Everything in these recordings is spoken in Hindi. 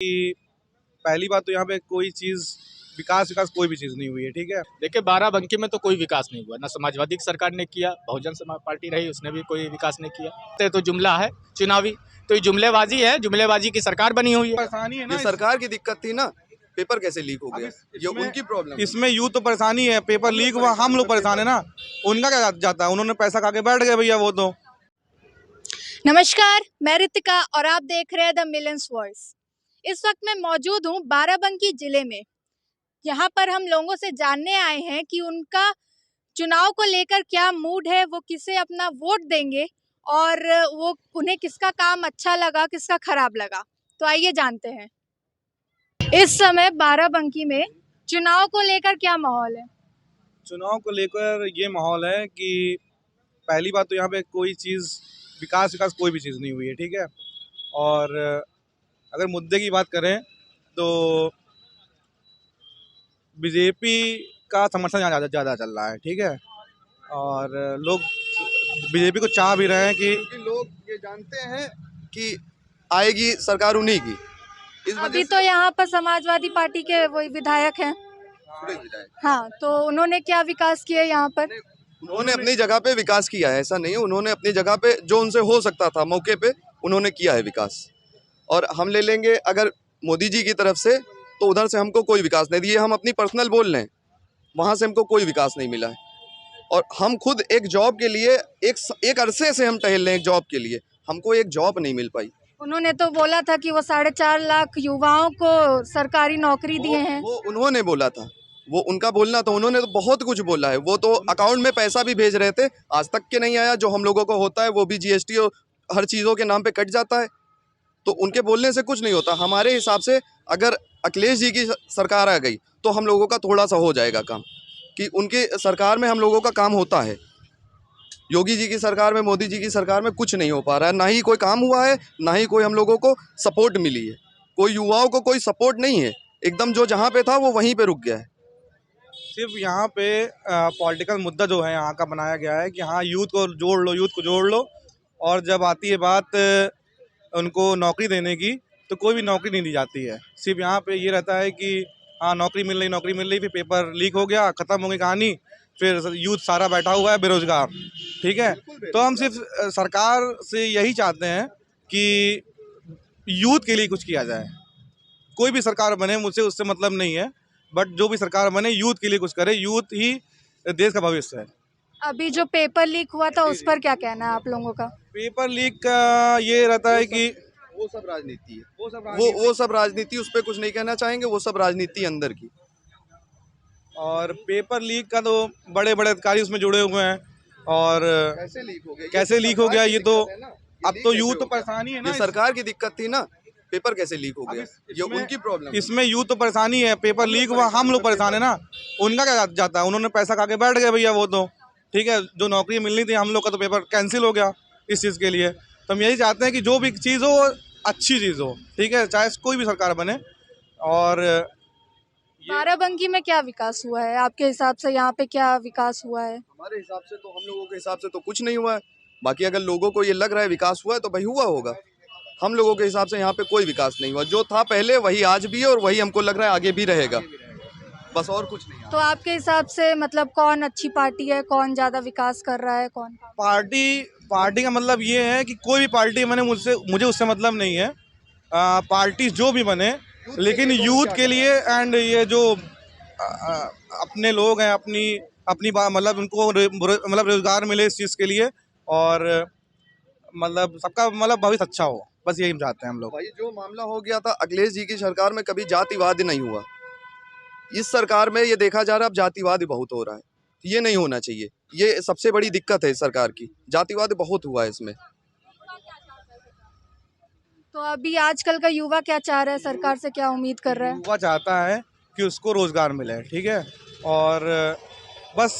कि पहली बात तो यहाँ पे कोई चीज़ विकास विकास कोई भी चीज़ नहीं हुई है। ठीक है, देखिए बाराबंकी में तो कोई विकास नहीं हुआ, ना समाजवादी की सरकार ने किया, बहुजन समाज पार्टी रही उसने भी कोई विकास नहीं किया। तो जुमला है चुनावी, तो ये जुमलेबाजी है, जुमलेबाजी की सरकार बनी हुई है। परेशानी है ना। ये सरकार की दिक्कत थी ना, पेपर कैसे लीक हो गया, ये इसमें उनकी प्रॉब्लम। इसमें यूथ तो परेशानी है, पेपर लीक हुआ, हम लोग परेशान है ना। उनका क्या जाता है, उन्होंने पैसा खा के बैठ गए भैया वो तो। नमस्कार, मैं रितिका और आप देख रहे हैं द मिलियंस वॉइस। इस वक्त मैं मौजूद हूँ बाराबंकी जिले में। यहाँ पर हम लोगों से जानने आए हैं कि उनका चुनाव को लेकर क्या मूड है, वो किसे अपना वोट देंगे और वो उन्हें किसका काम अच्छा लगा, किसका खराब लगा। तो आइए जानते हैं। इस समय बाराबंकी में चुनाव को लेकर क्या माहौल है? चुनाव को लेकर ये माहौल है कि पहली बात तो यहाँ पे कोई चीज़ विकास विकास कोई भी चीज़ नहीं हुई है। ठीक है, और अगर मुद्दे की बात करें तो बीजेपी का समर्थन ज़्यादा चल रहा है। ठीक है, और लोग बीजेपी को चाह भी रहे हैं कि लोग ये जानते हैं कि आएगी सरकार उन्हीं की। इस अभी तो यहाँ पर समाजवादी पार्टी के वही विधायक हैं। हाँ, तो उन्होंने क्या विकास किया यहाँ पर? उन्होंने अपनी जगह पे विकास किया है, ऐसा नहीं है। उन्होंने अपनी जगह पे जो उनसे हो सकता था मौके पे उन्होंने किया है विकास। और हम ले लेंगे अगर मोदी जी की तरफ से, तो उधर से हमको कोई विकास नहीं दिए। हम अपनी पर्सनल बोल लें, वहाँ से हमको कोई विकास नहीं मिला है। और हम खुद एक जॉब के लिए एक अरसे से हम टहल रहे हैं, एक जॉब के लिए हमको एक जॉब नहीं मिल पाई। उन्होंने तो बोला था कि वो 4.5 लाख युवाओं को सरकारी नौकरी दिए हैं। वो उन्होंने बोला था, वो उनका बोलना था। उन्होंने तो बहुत कुछ बोला है। वो तो अकाउंट में पैसा भी भेज रहे थे, आज तक के नहीं आया। जो हम लोगों को होता है वो भी जीएसटी और हर चीज़ों के नाम पे कट जाता है। तो उनके बोलने से कुछ नहीं होता। हमारे हिसाब से अगर अखिलेश जी की सरकार आ गई तो हम लोगों का थोड़ा सा हो जाएगा काम, कि उनकी सरकार में हम लोगों का काम होता है। योगी जी की सरकार में, मोदी जी की सरकार में कुछ नहीं हो पा रहा है। ना ही कोई काम हुआ है, ना ही कोई हम लोगों को सपोर्ट मिली है। कोई युवाओं को कोई सपोर्ट नहीं है। एकदम जो जहाँ पे था वो वहीं पे रुक गया है। सिर्फ यहाँ पे पॉलिटिकल मुद्दा जो है यहाँ का बनाया गया है कि हाँ यूथ को जोड़ लो, यूथ को जोड़ लो। और जब आती है बात उनको नौकरी देने की तो कोई भी नौकरी नहीं दी जाती है। सिर्फ यहाँ पे ये रहता है कि हाँ नौकरी मिल रही, नौकरी मिल रही, फिर पेपर लीक हो गया, ख़त्म हो गई कहानी। फिर यूथ सारा बैठा हुआ है बेरोजगार। ठीक है, तो हम सिर्फ सरकार से यही चाहते हैं कि यूथ के लिए कुछ किया जाए। कोई भी सरकार बने, मुझसे उससे मतलब नहीं है, बट जो भी सरकार बने यूथ के लिए कुछ करे। यूथ ही देश का भविष्य है। अभी जो पेपर लीक हुआ था उस पर क्या कहना है आप लोगों का? पेपर लीक का ये रहता है कि वो सब राजनीति है। वो सब राजनीति, उस पर कुछ नहीं कहना चाहेंगे। वो सब राजनीति अंदर की। और पेपर लीक का तो बड़े बड़े अधिकारी उसमें जुड़े हुए हैं। और कैसे लीक हो गया, कैसे लीक हो गया, ये तो अब तो यूथ तो परेशानी है ना। ये सरकार की दिक्कत थी ना, पेपर कैसे लीक हो गया, ये उनकी प्रॉब्लम। इसमें यूथ तो परेशानी है, पेपर लीक हुआ, हम लोग परेशान है ना। उनका क्या जाता है, उन्होंने पैसा खा के बैठ गए भैया वो तो। ठीक है, जो नौकरी मिलनी थी हम लोग का तो पेपर कैंसिल हो गया इस चीज़ के लिए। तो हम यही चाहते हैं कि जो भी चीज़ हो अच्छी चीज़ हो। ठीक है, चाहे कोई भी सरकार बने। और बाराबंकी में क्या विकास हुआ है आपके हिसाब से? यहाँ पे क्या विकास हुआ है? हमारे हिसाब से तो, हम लोगों के हिसाब से तो कुछ नहीं हुआ है। बाकी अगर लोगों को ये लग रहा है विकास हुआ है तो भाई हुआ होगा। हम लोगों के हिसाब से यहाँ पे कोई विकास नहीं हुआ। जो था पहले वही आज भी है और वही हमको लग रहा है आगे भी रहेगा, बस और कुछ नहीं। तो आपके हिसाब से मतलब कौन अच्छी पार्टी है, कौन ज्यादा विकास कर रहा है, कौन? पार्टी का मतलब ये है कि कोई भी पार्टी बने, मुझे उससे मतलब नहीं है। पार्टी जो भी बने, लेकिन यूथ के लिए एंड ये जो अपने लोग हैं, अपनी अपनी मतलब उनको मतलब रोजगार मिले इस चीज़ के लिए। और मतलब सबका मतलब भविष्य अच्छा हो, बस यही चाहते हैं हम लोग। भाई जो मामला हो गया था अखिलेश जी की सरकार में, कभी जातिवाद नहीं हुआ। इस सरकार में ये देखा जा रहा है अब जातिवाद बहुत हो रहा है। ये नहीं होना चाहिए। ये सबसे बड़ी दिक्कत है इस सरकार की, जातिवाद बहुत हुआ है इसमें। तो अभी आजकल का युवा क्या चाह रहा है, सरकार से क्या उम्मीद कर रहा है? युवा चाहता है कि उसको रोजगार मिले। ठीक है, और बस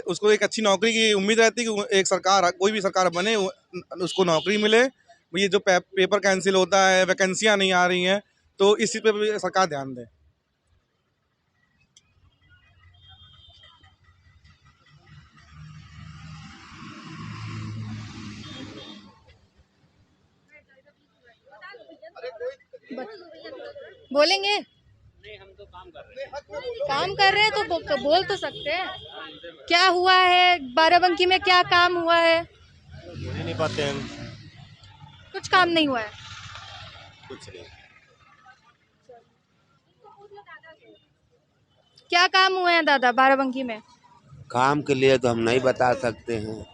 उसको एक अच्छी नौकरी की उम्मीद रहती है कि एक सरकार, कोई भी सरकार बने, उसको नौकरी मिले। ये जो पेपर कैंसिल होता है, वैकेंसियाँ नहीं आ रही हैं, तो इस चीज़ पे भी सरकार ध्यान दे। बोलेंगे? काम कर रहे हैं तो बोल तो सकते हैं। क्या हुआ है बाराबंकी में, क्या काम हुआ है? बोल ही नहीं पाते हम कुछ काम नहीं हुआ है। कुछ नहीं। क्या काम हुए हैं दादा बाराबंकी में? काम के लिए तो हम नहीं बता सकते हैं।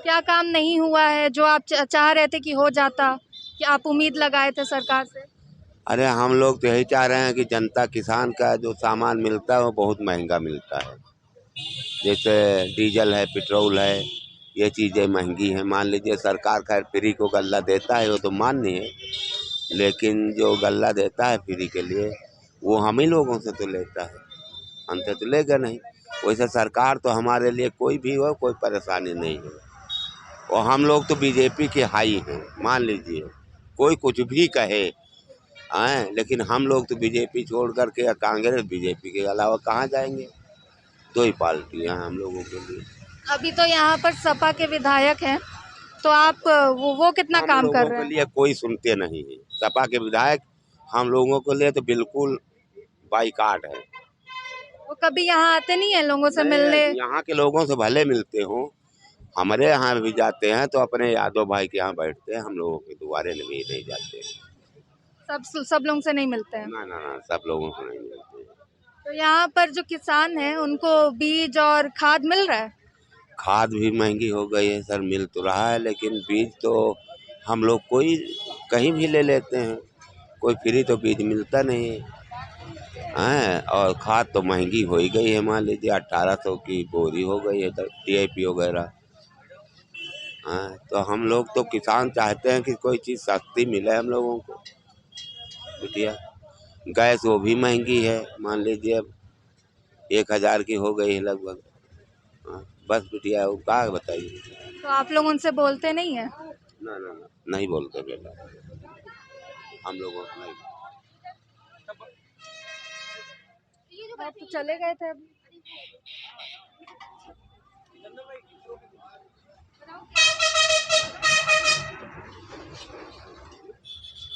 क्या काम नहीं हुआ है जो आप चाह रहे थे कि हो जाता, कि आप उम्मीद लगाए थे सरकार से? अरे हम लोग तो यही चाह रहे हैं कि जनता किसान का जो सामान मिलता है वो बहुत महंगा मिलता है। जैसे डीजल है, पेट्रोल है, ये चीज़ें महंगी हैं। मान लीजिए सरकार खैर फ्री को गल्ला देता है, वो तो मान्य है, लेकिन जो गल्ला देता है फ्री के लिए वो हम ही लोगों से तो लेता है, हमसे तो लेगा नहीं। वैसे सरकार तो हमारे लिए कोई भी हो, कोई परेशानी नहीं है। और हम लोग तो बीजेपी के हाई हैं, मान लीजिए कोई कुछ भी कहे आए, लेकिन हम लोग तो बीजेपी छोड़ करके या कांग्रेस, बीजेपी के अलावा कहाँ जाएंगे। दो ही पार्टियाँ हैं हम लोगों के लिए। अभी तो यहाँ पर सपा के विधायक हैं, तो आप वो कितना हम काम कर लोगों रहे के हैं? लिए कोई सुनते नहीं है। सपा के विधायक हम लोगों के लिए तो बिल्कुल बाइकाट है। वो कभी यहाँ आते नहीं है लोगों से नहीं, मिलने? यहाँ के लोगों से भले मिलते हो, हमारे यहाँ भी जाते हैं तो अपने यादव भाई के यहाँ बैठते हैं, हम लोगों के द्वारे भी नहीं जाते। सब लोगों से नहीं मिलते हैं? ना ना ना, सब लोगों को नहीं मिलते। तो यहाँ पर जो किसान हैं उनको बीज और खाद मिल रहा है? खाद भी महंगी हो गई है सर, मिल तो रहा है, लेकिन बीज तो हम लोग कोई कहीं भी ले लेते हैं, कोई फ्री तो बीज मिलता नहीं है। और खाद तो महंगी हो ही गई है, मान लीजिए 1800 की बोरी हो गई है DAP वगैरह। तो हम लोग तो किसान चाहते हैं कि कोई चीज़ सस्ती मिले हम लोगों को। बिटिया गैस वो भी महंगी है, मान लीजिए अब 1000 की हो गई है लगभग। बस बिटिया वो क्या बताइए। तो आप लोग उनसे बोलते नहीं है? ना ना ना, नहीं बोलते बेटा, हम लोगों को नहीं। आप तो चले गए थे अभी।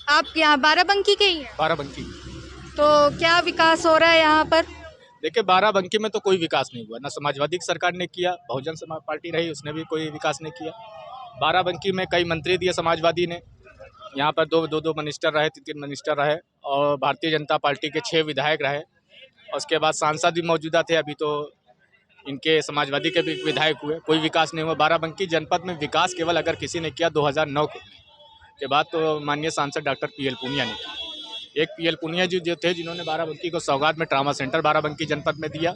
आप यहाँ बाराबंकी के ही हैं? बाराबंकी। तो क्या विकास हो रहा है यहाँ पर? देखिए बाराबंकी में तो कोई विकास नहीं हुआ, ना समाजवादी की सरकार ने किया, बहुजन समाज पार्टी रही उसने भी कोई विकास नहीं किया। बाराबंकी में कई मंत्री दिए समाजवादी ने, यहाँ पर दो मिनिस्टर रहे, 3 मिनिस्टर रहे, और भारतीय जनता पार्टी के 6 विधायक रहे, और उसके बाद सांसद भी मौजूदा थे। अभी तो इनके समाजवादी के भी विधायक हुए, कोई विकास नहीं हुआ। बाराबंकी जनपद में विकास केवल अगर किसी ने किया 2009 के बाद तो माननीय सांसद डॉक्टर PL पूनिया ने किया। एक PL पूनिया जी जो थे, जिन्होंने बाराबंकी को सौगात में ट्रामा सेंटर बाराबंकी जनपद में दिया।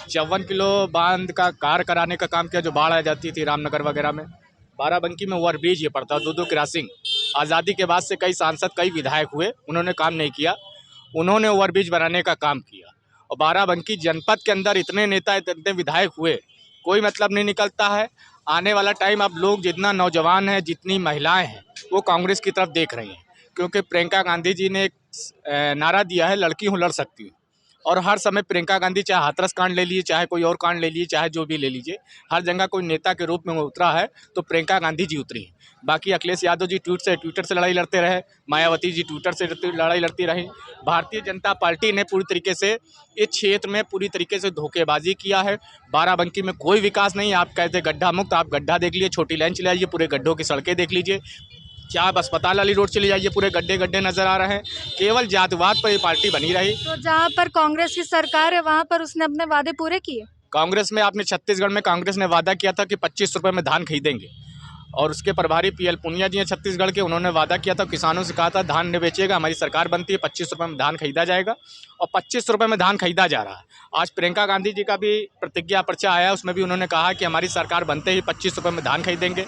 54 किलो बांध का कार्य कराने का काम किया, जो बाढ़ आ जाती थी रामनगर वगैरह में। बाराबंकी में ओवरब्रिज ये पड़ता है, 2 क्रॉसिंग। आज़ादी के बाद से कई सांसद, कई विधायक हुए, उन्होंने काम नहीं किया, उन्होंने ओवरब्रिज बनाने का काम किया। और बाराबंकी जनपद के अंदर इतने नेता, इतने विधायक हुए, कोई मतलब नहीं निकलता है। आने वाला टाइम अब लोग जितना नौजवान हैं, जितनी महिलाएं हैं, वो कांग्रेस की तरफ देख रही हैं, क्योंकि प्रियंका गांधी जी ने एक नारा दिया है, लड़की हूँ लड़ सकती हूँ। और हर समय प्रियंका गांधी, चाहे हाथरस कांड ले लीजिए, चाहे कोई और कांड ले लीजिए, चाहे जो भी ले लीजिए, हर जगह कोई नेता के रूप में वो उतरा है तो प्रियंका गांधी जी उतरी हैं। बाकी अखिलेश यादव जी ट्विटर से लड़ाई लड़ते रहे, मायावती जी ट्विटर से लड़ाई लड़ती रही। भारतीय जनता पार्टी ने पूरी तरीके से इस क्षेत्र में पूरी तरीके से धोखेबाजी किया है। बाराबंकी में कोई विकास नहीं। आप कहते गड्ढा मुक्त, आप गड्ढा देख लीजिए, छोटी लाइन चले जाइए, पूरे गड्ढों की सड़कें देख लीजिए। क्या आप अस्पताल वाली रोड चले जाइए, पूरे गड्ढे गड्ढे नजर आ रहे हैं। केवल जातिवाद पर ये पार्टी बनी रही। तो जहाँ पर कांग्रेस की सरकार है वहाँ पर उसने अपने वादे पूरे किए? कांग्रेस में आपने छत्तीसगढ़ में कांग्रेस ने वादा किया था कि 25 रुपये में धान खरीदेंगे, और उसके प्रभारी PL पूनिया जी हैं छत्तीसगढ़ के, उन्होंने वादा किया था, किसानों से कहा था धान नहीं बेचिएगा, हमारी सरकार बनती है 25 रुपये में धान खरीदा जाएगा, और 25 रुपये में धान खरीदा जा रहा है। आज प्रियंका गांधी जी का भी प्रतिज्ञा पर्चा आया, उसमें भी उन्होंने कहा कि हमारी सरकार बनते ही 25 रुपये में धान खरीदेंगे,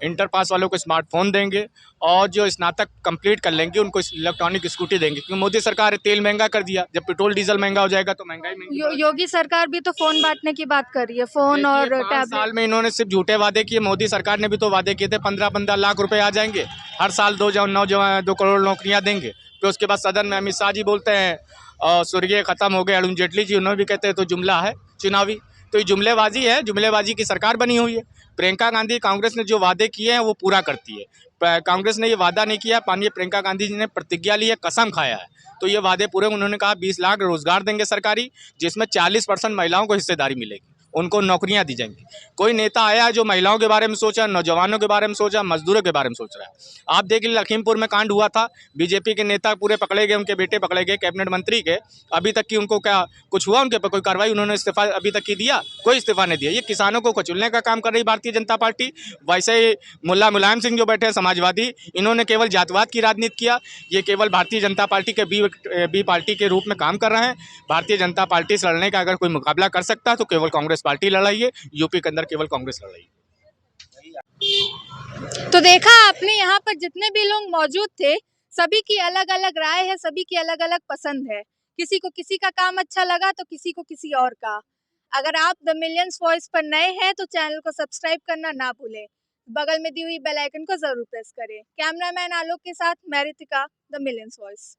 इंटर पास वालों को स्मार्टफोन देंगे, और जो स्नातक कंप्लीट कर लेंगे उनको इलेक्ट्रॉनिक स्कूटी देंगे। क्योंकि मोदी सरकार ने तेल महंगा कर दिया, जब पेट्रोल डीजल महंगा हो जाएगा तो महंगाई महंगी। योगी सरकार भी तो फोन बांटने की बात कर रही है, फोन और 5 टैबलेट। साल में इन्होंने सिर्फ झूठे वादे किए। मोदी सरकार ने भी तो वादे किए थे 15-15 लाख रुपए आ जाएंगे हर साल, 2 करोड़ नौकरियां देंगे। फिर उसके बाद सदन में अमित शाह जी बोलते हैं स्वर्गीय खत्म हो गए अरुण जेटली जी, उन्होंने भी कहते हैं तो जुमला है चुनावी। तो ये जुमलेबाजी है, जुमलेबाजी की सरकार बनी हुई है। प्रियंका गांधी, कांग्रेस ने जो वादे किए हैं वो पूरा करती है। कांग्रेस ने ये वादा नहीं किया, माननीय प्रियंका गांधी जी ने प्रतिज्ञा ली है, कसम खाया है, तो ये वादे पूरे। उन्होंने कहा 20 लाख रोजगार देंगे सरकारी, जिसमें 40% महिलाओं को हिस्सेदारी मिलेगी, उनको नौकरियां दी जाएंगी। कोई नेता आया जो महिलाओं के बारे में सोचा, नौजवानों के बारे में सोचा, मजदूरों के बारे में सोच रहा है। आप देख लीजिए लखीमपुर में कांड हुआ था, बीजेपी के नेता पूरे पकड़े गए, उनके बेटे पकड़े गए, कैबिनेट मंत्री के, अभी तक की उनको क्या कुछ हुआ, उनके पर कोई कार्रवाई, उन्होंने इस्तीफा अभी तक की दिया? कोई इस्तीफा नहीं दिया। ये किसानों को कुचलने का काम कर रही भारतीय जनता पार्टी। वैसे ही मुल्ला मुलायम सिंह जो बैठे हैं समाजवादी, इन्होंने केवल जातवाद की राजनीति किया। ये केवल भारतीय जनता पार्टी के बी पार्टी के रूप में काम कर रहे हैं। भारतीय जनता पार्टी से लड़ने का अगर कोई मुकाबला कर सकता है तो केवल कांग्रेस पार्टी लड़ाई है, यूपी के अंदर केवल कांग्रेस लड़ाई। तो देखा आपने, यहाँ पर जितने भी लोग मौजूद थे, सभी की अलग अलग राय है, सभी की अलग अलग पसंद है। किसी को किसी का काम अच्छा लगा तो किसी को किसी और का। अगर आप द मिलियंस वॉइस पर नए हैं तो चैनल को सब्सक्राइब करना ना भूलें, बगल में दी हुई बेल आइकन को जरूर प्रेस करें। कैमरामैन आलोक के साथ मैं रितिका, द मिलियंस वॉइस।